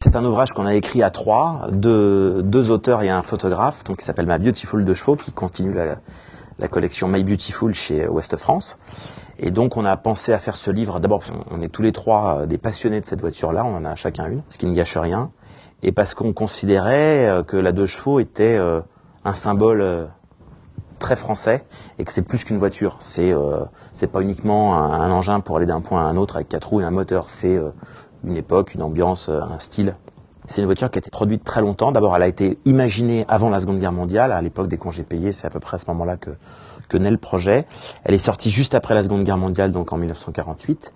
C'est un ouvrage qu'on a écrit à trois, deux auteurs et un photographe, donc qui s'appelle Ma Beautiful de chevaux, qui continue la collection My Beautiful chez Ouest France. Et donc on a pensé à faire ce livre, d'abord parce qu'on est tous les trois des passionnés de cette voiture-là, on en a chacun une, ce qui ne gâche rien, et parce qu'on considérait que la 2 chevaux était un symbole très français, et que c'est plus qu'une voiture. C'est pas uniquement un engin pour aller d'un point à un autre avec 4 roues et un moteur, c'est une époque, une ambiance, un style. C'est une voiture qui a été produite très longtemps. D'abord, elle a été imaginée avant la Seconde Guerre mondiale, à l'époque des congés payés, c'est à peu près à ce moment-là que naît le projet. Elle est sortie juste après la Seconde Guerre mondiale, donc en 1948,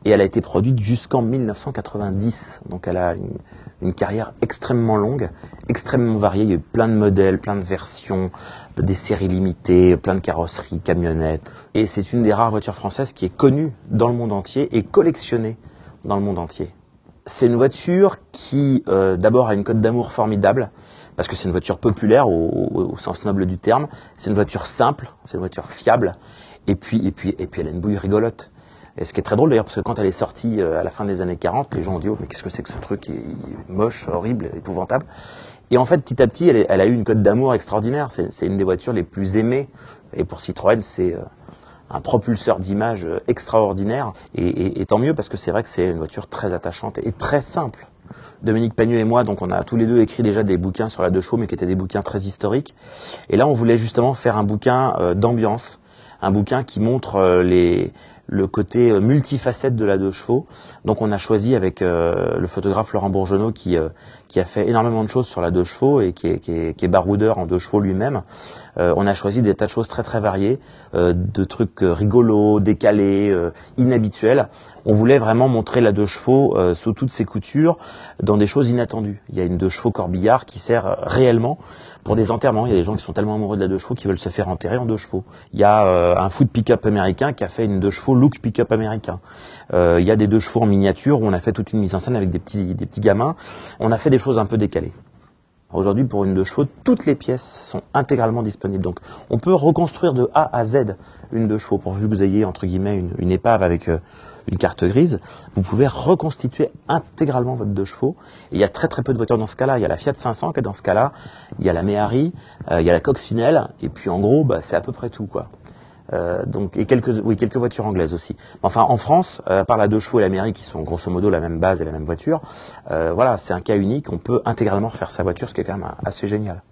et elle a été produite jusqu'en 1990. Donc elle a une carrière extrêmement longue, extrêmement variée. Il y a eu plein de modèles, plein de versions, des séries limitées, plein de carrosseries, camionnettes. Et c'est une des rares voitures françaises qui est connue dans le monde entier et collectionnée dans le monde entier. C'est une voiture qui, d'abord, a une cote d'amour formidable, parce que c'est une voiture populaire au sens noble du terme. C'est une voiture simple, c'est une voiture fiable, et puis elle a une bouille rigolote. Et ce qui est très drôle d'ailleurs, parce que quand elle est sortie à la fin des années 40, les gens ont dit « Oh, mais qu'est-ce que c'est que ce truc moche, horrible, épouvantable ?» Et en fait, petit à petit, elle a eu une cote d'amour extraordinaire. C'est une des voitures les plus aimées, et pour Citroën, c'est un propulseur d'image extraordinaire, et tant mieux, parce que c'est vrai que c'est une voiture très attachante et très simple. Dominique Pagneux et moi, donc on a tous les deux écrit déjà des bouquins sur la 2 chevaux, mais qui étaient des bouquins très historiques. Et là, on voulait justement faire un bouquin d'ambiance, un bouquin qui montre le côté multifacette de la 2 chevaux. Donc on a choisi avec le photographe Laurent Bourgeonneau qui a fait énormément de choses sur la 2 chevaux et qui est baroudeur en 2 chevaux lui-même. On a choisi des tas de choses très très variées, de trucs rigolos, décalés, inhabituels. On voulait vraiment montrer la 2 chevaux sous toutes ses coutures, dans des choses inattendues. Il y a une 2 chevaux corbillard qui sert réellement pour des enterrements. Il y a des gens qui sont tellement amoureux de la 2 chevaux qui veulent se faire enterrer en 2 chevaux. Il y a un food pick-up américain qui a fait une 2 chevaux look pick-up américain. Il y a des 2 chevaux en miniature où on a fait toute une mise en scène avec des petits gamins. On a fait des choses un peu décalées. Aujourd'hui, pour une 2 chevaux, toutes les pièces sont intégralement disponibles. Donc, on peut reconstruire de A à Z une 2 chevaux. Pourvu que vous ayez, entre guillemets, une épave avec une carte grise, vous pouvez reconstituer intégralement votre 2 chevaux. Et il y a très très peu de voitures dans ce cas-là. Il y a la Fiat 500 qui est dans ce cas-là, il y a la Méhari, il y a la Coccinelle, et puis en gros, c'est à peu près tout, quoi. Et quelques voitures anglaises aussi. Enfin, en France, à part la 2 chevaux et la Méhari qui sont grosso modo la même base et la même voiture, voilà, c'est un cas unique. On peut intégralement refaire sa voiture, ce qui est quand même assez génial.